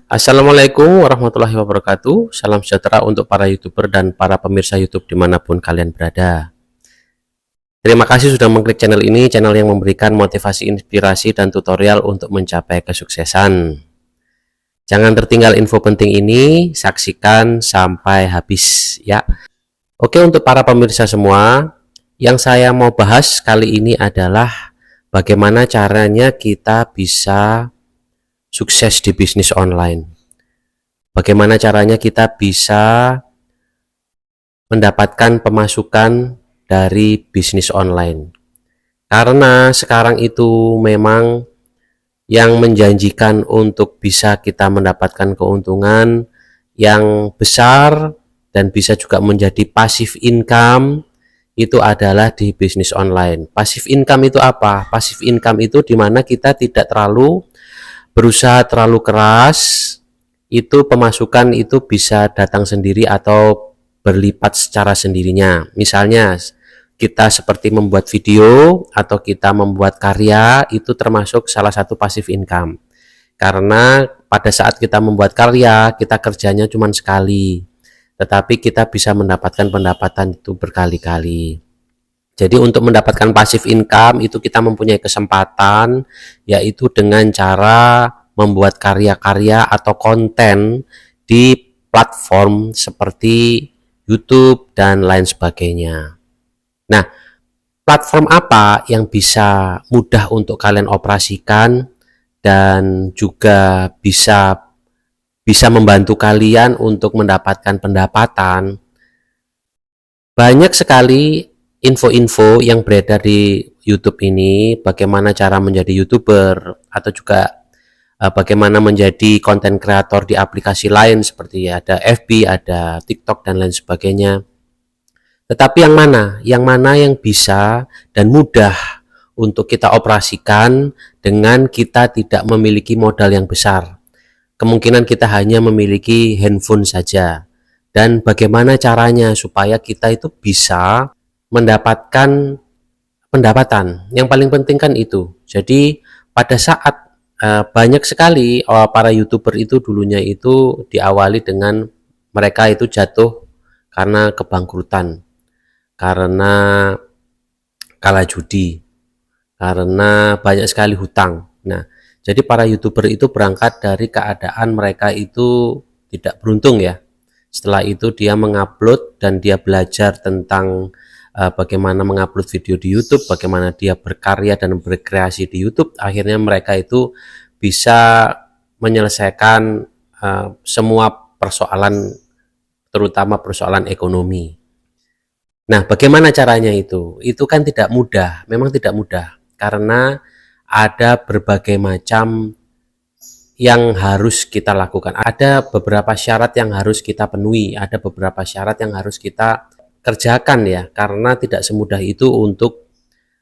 Assalamualaikum warahmatullahi wabarakatuh. Salam sejahtera untuk para YouTuber dan para pemirsa YouTube dimanapun kalian berada. Terima kasih sudah mengklik channel ini, channel yang memberikan motivasi, inspirasi, dan tutorial untuk mencapai kesuksesan. Jangan tertinggal info penting ini, saksikan sampai habis ya. Oke, untuk para pemirsa semua, yang saya mau bahas kali ini adalah bagaimana caranya kita bisa sukses di bisnis online. Bagaimana caranya kita bisa mendapatkan pemasukan dari bisnis online. Karena sekarang itu memang yang menjanjikan untuk bisa kita mendapatkan keuntungan yang besar dan bisa juga menjadi passive income itu adalah di bisnis online. Passive income itu apa? Passive income itu dimana kita tidak terlalu berusaha terlalu keras, itu pemasukan itu bisa datang sendiri atau berlipat secara sendirinya. Misalnya kita seperti membuat video atau kita membuat karya, itu termasuk salah satu passive income. Karena pada saat kita membuat karya, kita kerjanya cuma sekali, tetapi kita bisa mendapatkan pendapatan itu berkali-kali. Jadi untuk mendapatkan passive income itu kita mempunyai kesempatan, yaitu dengan cara membuat karya-karya atau konten di platform seperti YouTube dan lain sebagainya. Nah, platform apa yang bisa mudah untuk kalian operasikan dan juga bisa membantu kalian untuk mendapatkan pendapatan? Banyak sekali info-info yang beredar di YouTube ini, bagaimana cara menjadi YouTuber atau juga bagaimana menjadi konten kreator di aplikasi lain seperti ada FB, ada TikTok dan lain sebagainya. Tetapi yang mana? Yang mana yang bisa dan mudah untuk kita operasikan dengan kita tidak memiliki modal yang besar. Kemungkinan kita hanya memiliki handphone saja. Dan bagaimana caranya supaya kita itu bisa mendapatkan pendapatan. Yang paling penting kan itu. Jadi pada saat banyak sekali para YouTuber itu dulunya itu diawali dengan mereka itu jatuh karena kebangkrutan, karena kalah judi, karena banyak sekali hutang. Nah, jadi para YouTuber itu berangkat dari keadaan mereka itu tidak beruntung ya. Setelah itu dia mengupload dan dia belajar tentang bagaimana mengupload video di YouTube, bagaimana dia berkarya dan berkreasi di YouTube. Akhirnya mereka itu bisa menyelesaikan semua persoalan, terutama persoalan ekonomi. Nah, bagaimana caranya itu? Itu kan tidak mudah, memang tidak mudah, karena ada berbagai macam yang harus kita lakukan. Ada beberapa syarat yang harus kita penuhi, ada beberapa syarat yang harus kita kerjakan ya, karena tidak semudah itu untuk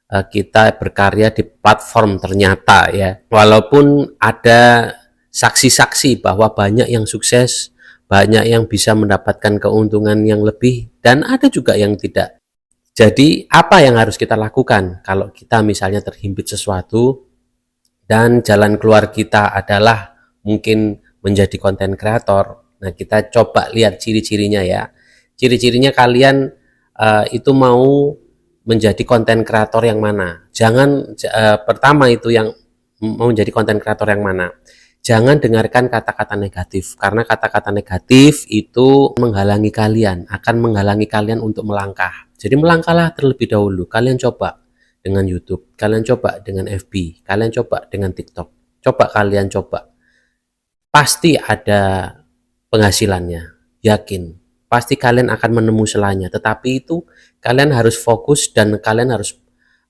kita berkarya di platform ternyata ya. Walaupun ada saksi-saksi bahwa banyak yang sukses, banyak yang bisa mendapatkan keuntungan yang lebih, dan ada juga yang tidak. Jadi apa yang harus kita lakukan kalau kita misalnya terhimpit sesuatu dan jalan keluar kita adalah mungkin menjadi konten kreator? Nah, kita coba lihat ciri-cirinya ya. Ciri-cirinya kalian itu mau menjadi konten kreator yang mana? Jangan pertama itu yang mau menjadi konten kreator yang mana? Jangan dengarkan kata-kata negatif, karena kata-kata negatif itu menghalangi kalian, akan menghalangi kalian untuk melangkah. Jadi melangkahlah terlebih dahulu. Kalian coba dengan YouTube, kalian coba dengan FB, kalian coba dengan TikTok. Coba kalian coba. Pasti ada penghasilannya, yakin. Pasti kalian akan menemu selanya, tetapi itu kalian harus fokus dan kalian harus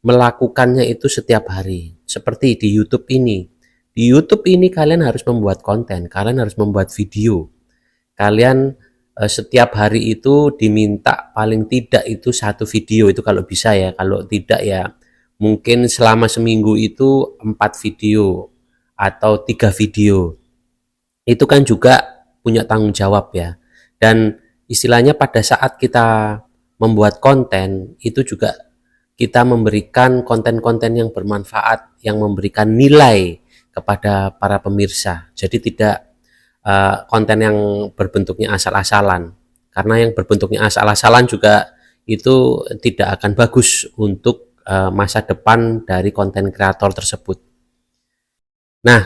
melakukannya itu setiap hari. Seperti di YouTube ini. Di YouTube ini kalian harus membuat konten, kalian harus membuat video. Kalian setiap hari itu diminta paling tidak itu satu video, itu kalau bisa ya. Kalau tidak ya mungkin selama seminggu itu 4 video atau 3 video. Itu kan juga punya tanggung jawab ya. Dan istilahnya pada saat kita membuat konten itu juga kita memberikan konten-konten yang bermanfaat, yang memberikan nilai kepada para pemirsa. Jadi tidak konten yang berbentuknya asal-asalan. Karena yang berbentuknya asal-asalan juga itu tidak akan bagus untuk masa depan dari konten kreator tersebut. Nah,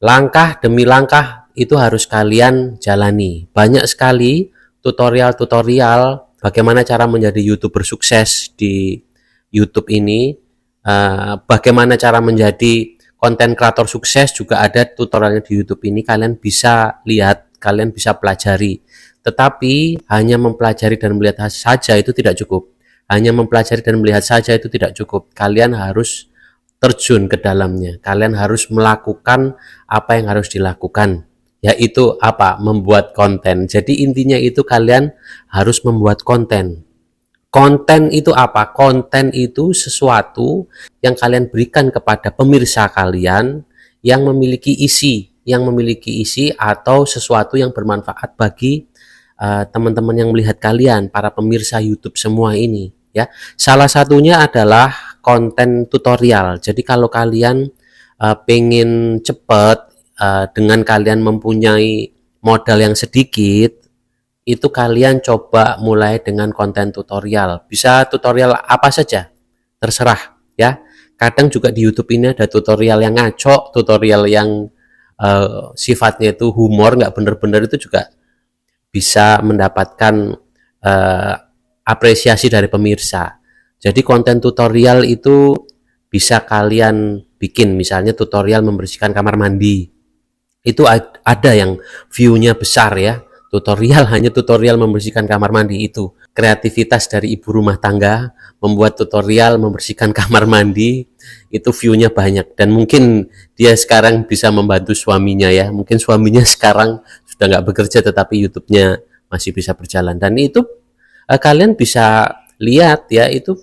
langkah demi langkah itu harus kalian jalani. Banyak sekali tutorial-tutorial bagaimana cara menjadi YouTuber sukses di YouTube ini. Bagaimana cara menjadi konten kreator sukses juga ada tutorialnya di YouTube ini. Kalian bisa lihat, kalian bisa pelajari. Tetapi hanya mempelajari dan melihat saja itu tidak cukup. Hanya mempelajari dan melihat saja itu tidak cukup. Kalian harus terjun ke dalamnya. Kalian harus melakukan apa yang harus dilakukan, yaitu apa? Membuat konten. Jadi intinya itu kalian harus membuat konten. Konten itu apa? Konten itu sesuatu yang kalian berikan kepada pemirsa kalian yang memiliki isi atau sesuatu yang bermanfaat bagi teman-teman yang melihat kalian, para pemirsa YouTube semua ini, ya. Salah satunya adalah konten tutorial. Jadi kalau kalian pengen cepat dengan kalian mempunyai modal yang sedikit, itu kalian coba mulai dengan konten tutorial. Bisa tutorial apa saja, terserah ya. Kadang juga di YouTube ini ada tutorial yang ngaco, tutorial yang sifatnya itu humor, nggak bener-bener, itu juga bisa mendapatkan apresiasi dari pemirsa. Jadi konten tutorial itu bisa kalian bikin, misalnya tutorial membersihkan kamar mandi. Itu ada yang view-nya besar ya. Tutorial hanya tutorial membersihkan kamar mandi, itu kreativitas dari ibu rumah tangga membuat tutorial membersihkan kamar mandi, itu view-nya banyak, dan mungkin dia sekarang bisa membantu suaminya ya. Mungkin suaminya sekarang sudah nggak bekerja tetapi YouTube-nya masih bisa berjalan, dan itu kalian bisa lihat ya, itu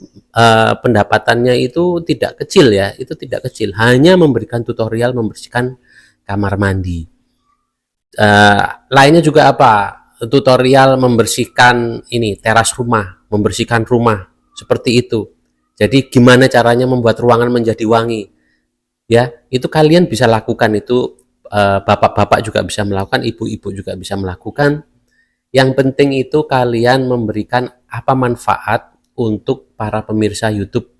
pendapatannya itu tidak kecil ya, itu tidak kecil, hanya memberikan tutorial membersihkan kamar mandi. Lainnya juga apa? Tutorial membersihkan ini teras rumah, membersihkan rumah, seperti itu. Jadi gimana caranya membuat ruangan menjadi wangi, ya itu kalian bisa lakukan. Itu bapak-bapak juga bisa melakukan, ibu-ibu juga bisa melakukan. Yang penting itu kalian memberikan apa manfaat untuk para pemirsa YouTube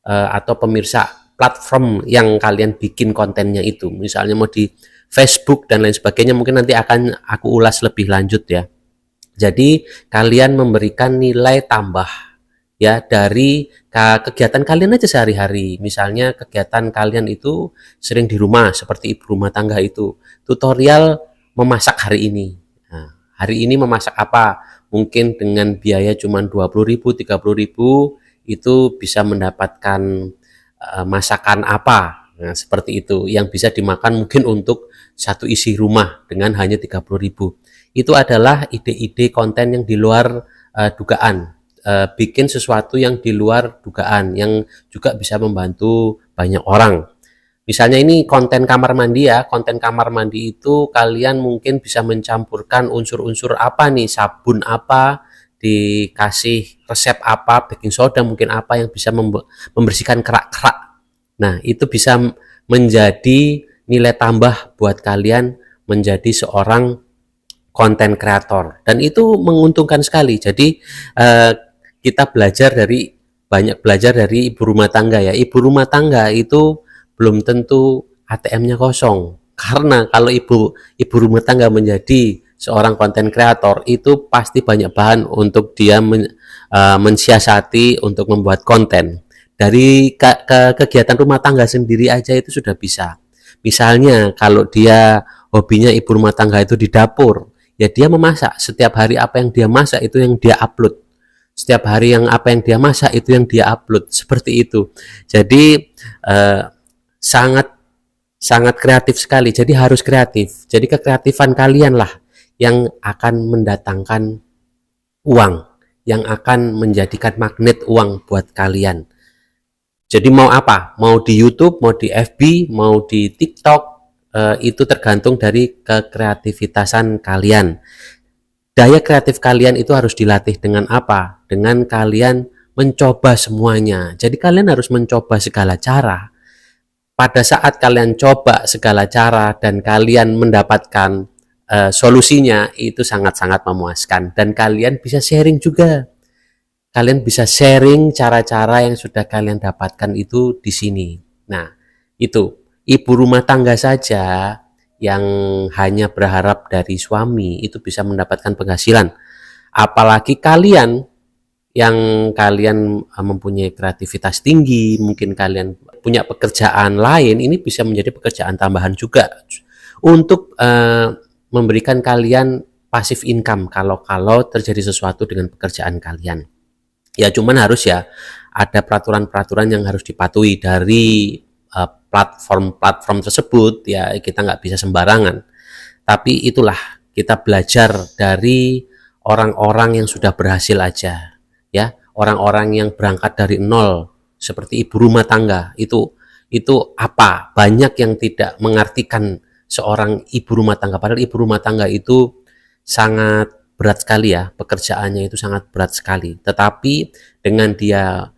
atau pemirsa platform yang kalian bikin kontennya itu. Misalnya mau di Facebook dan lain sebagainya, mungkin nanti akan aku ulas lebih lanjut ya. Jadi kalian memberikan nilai tambah ya dari kegiatan kalian aja sehari-hari. Misalnya kegiatan kalian itu sering di rumah, seperti ibu rumah tangga itu, tutorial memasak hari ini. Nah, hari ini memasak apa? Mungkin dengan biaya cuma 20.000, 30.000 itu bisa mendapatkan masakan apa. Nah, seperti itu yang bisa dimakan mungkin untuk satu isi rumah dengan hanya 30.000. Itu adalah ide-ide konten yang di luar dugaan. Bikin sesuatu yang di luar dugaan yang juga bisa membantu banyak orang. Misalnya ini konten kamar mandi ya. Konten kamar mandi itu kalian mungkin bisa mencampurkan unsur-unsur apa nih, sabun apa, dikasih resep apa, baking soda mungkin apa yang bisa membersihkan kerak-kerak. Nah, itu bisa menjadi nilai tambah buat kalian menjadi seorang konten kreator, dan itu menguntungkan sekali. Jadi kita banyak belajar dari ibu rumah tangga ya. Ibu rumah tangga itu belum tentu ATM-nya kosong, karena kalau ibu rumah tangga menjadi seorang konten kreator itu pasti banyak bahan untuk dia mensiasati untuk membuat konten. Dari kegiatan rumah tangga sendiri aja itu sudah bisa. Misalnya kalau dia hobinya ibu rumah tangga itu di dapur, ya dia memasak. Setiap hari apa yang dia masak itu yang dia upload. Setiap hari yang apa yang dia masak itu yang dia upload. Seperti itu. Jadi sangat sangat kreatif sekali. Jadi harus kreatif. Jadi kekreatifan kalian lah yang akan mendatangkan uang, yang akan menjadikan magnet uang buat kalian. Jadi mau apa? Mau di YouTube, mau di FB, mau di TikTok, itu tergantung dari kekreativitasan kalian. Daya kreatif kalian itu harus dilatih dengan apa? Dengan kalian mencoba semuanya. Jadi kalian harus mencoba segala cara. Pada saat kalian coba segala cara dan kalian mendapatkan solusinya itu sangat-sangat memuaskan, dan kalian bisa sharing juga. Kalian bisa sharing cara-cara yang sudah kalian dapatkan itu di sini. Nah, itu ibu rumah tangga saja yang hanya berharap dari suami itu bisa mendapatkan penghasilan. Apalagi kalian yang kalian mempunyai kreativitas tinggi, mungkin kalian punya pekerjaan lain, ini bisa menjadi pekerjaan tambahan juga untuk memberikan kalian passive income kalau terjadi sesuatu dengan pekerjaan kalian. Ya cuman harus ya ada peraturan-peraturan yang harus dipatuhi dari platform-platform tersebut, ya kita nggak bisa sembarangan. Tapi itulah kita belajar dari orang-orang yang sudah berhasil aja, ya orang-orang yang berangkat dari nol seperti ibu rumah tangga itu apa, banyak yang tidak mengartikan seorang ibu rumah tangga, padahal ibu rumah tangga itu sangat berat sekali ya, pekerjaannya itu sangat berat sekali, tetapi dengan dia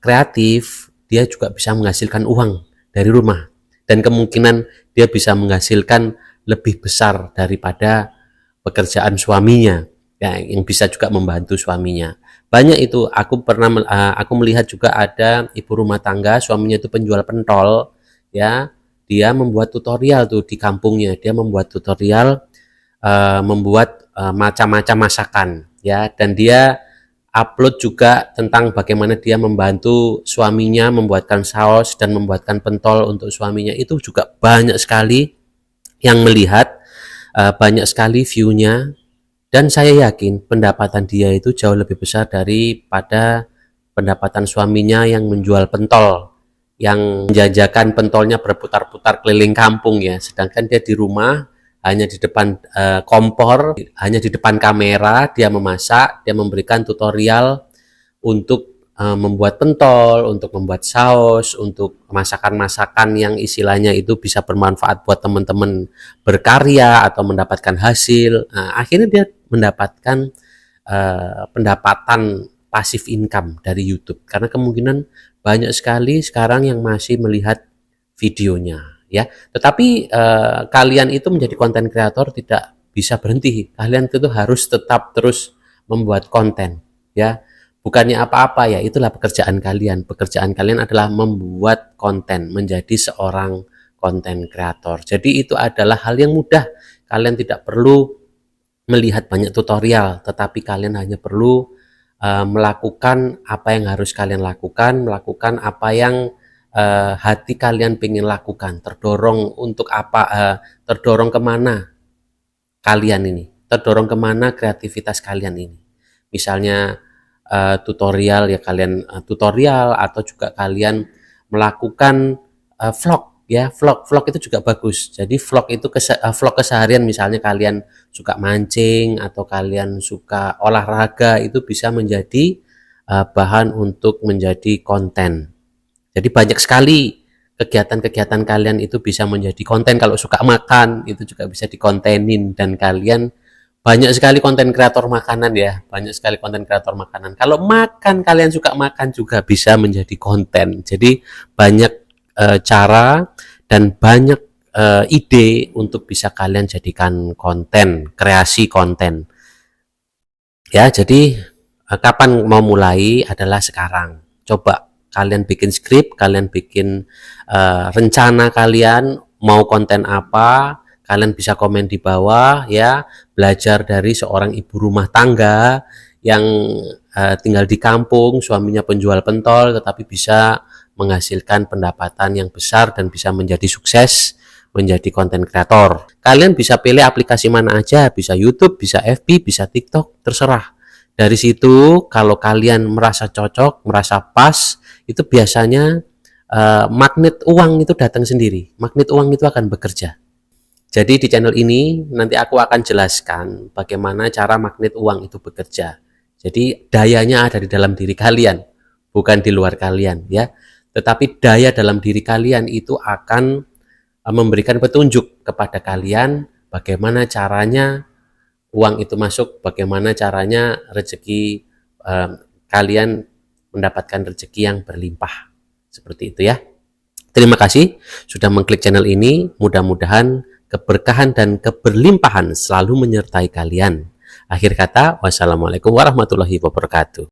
kreatif, dia juga bisa menghasilkan uang dari rumah, dan kemungkinan dia bisa menghasilkan lebih besar daripada pekerjaan suaminya, ya, yang bisa juga membantu suaminya. Banyak itu aku melihat juga ada ibu rumah tangga, suaminya itu penjual pentol, ya, dia membuat tutorial tuh di kampungnya, dia membuat tutorial membuat macam-macam masakan, ya, dan dia upload juga tentang bagaimana dia membantu suaminya membuatkan saus dan membuatkan pentol untuk suaminya. Itu juga banyak sekali yang melihat, banyak sekali view-nya, dan saya yakin pendapatan dia itu jauh lebih besar daripada pendapatan suaminya yang menjual pentol, yang menjajakan pentolnya berputar-putar keliling kampung ya, sedangkan dia di rumah hanya di depan kompor, hanya di depan kamera, dia memasak, dia memberikan tutorial untuk membuat pentol, untuk membuat saus, untuk masakan-masakan yang istilahnya itu bisa bermanfaat buat teman-teman berkarya atau mendapatkan hasil. Nah, akhirnya dia mendapatkan pendapatan passive income dari YouTube, karena kemungkinan banyak sekali sekarang yang masih melihat videonya, ya. Tetapi kalian itu menjadi konten kreator tidak bisa berhenti. Kalian itu harus tetap terus membuat konten, ya. Bukannya apa-apa ya, itulah pekerjaan kalian. Pekerjaan kalian adalah membuat konten, menjadi seorang konten kreator. Jadi itu adalah hal yang mudah. Kalian tidak perlu melihat banyak tutorial, tetapi kalian hanya perlu melakukan apa yang harus kalian lakukan, melakukan apa yang hati kalian pengen lakukan, terdorong untuk apa, terdorong kemana kalian ini, terdorong kemana kreativitas kalian ini. Misalnya tutorial ya, kalian tutorial, atau juga kalian melakukan vlog ya, vlog itu juga bagus. Jadi vlog itu vlog keseharian, misalnya kalian suka mancing atau kalian suka olahraga, itu bisa menjadi bahan untuk menjadi konten. Jadi banyak sekali kegiatan-kegiatan kalian itu bisa menjadi konten. Kalau suka makan itu juga bisa dikontenin, dan kalian banyak sekali konten kreator makanan ya, banyak sekali konten kreator makanan. Kalau makan, kalian suka makan juga bisa menjadi konten. Jadi banyak cara dan banyak ide untuk bisa kalian jadikan konten, kreasi konten. Ya, jadi kapan mau mulai adalah sekarang. Coba kalian bikin skrip, kalian bikin rencana kalian mau konten apa, kalian bisa komen di bawah ya. Belajar dari seorang ibu rumah tangga yang tinggal di kampung, suaminya penjual pentol, tetapi bisa menghasilkan pendapatan yang besar dan bisa menjadi sukses, menjadi konten kreator. Kalian bisa pilih aplikasi mana aja, bisa YouTube, bisa FB, bisa TikTok, terserah. Dari situ kalau kalian merasa cocok, merasa pas, itu biasanya magnet uang itu datang sendiri. Magnet uang itu akan bekerja. Jadi di channel ini nanti aku akan jelaskan bagaimana cara magnet uang itu bekerja. Jadi dayanya ada di dalam diri kalian, bukan di luar kalian ya. Tetapi daya dalam diri kalian itu akan memberikan petunjuk kepada kalian bagaimana caranya uang itu masuk, bagaimana caranya rezeki kalian mendapatkan rezeki yang berlimpah. Seperti itu ya. Terima kasih sudah mengklik channel ini. Mudah-mudahan keberkahan dan keberlimpahan selalu menyertai kalian. Akhir kata, wassalamualaikum warahmatullahi wabarakatuh.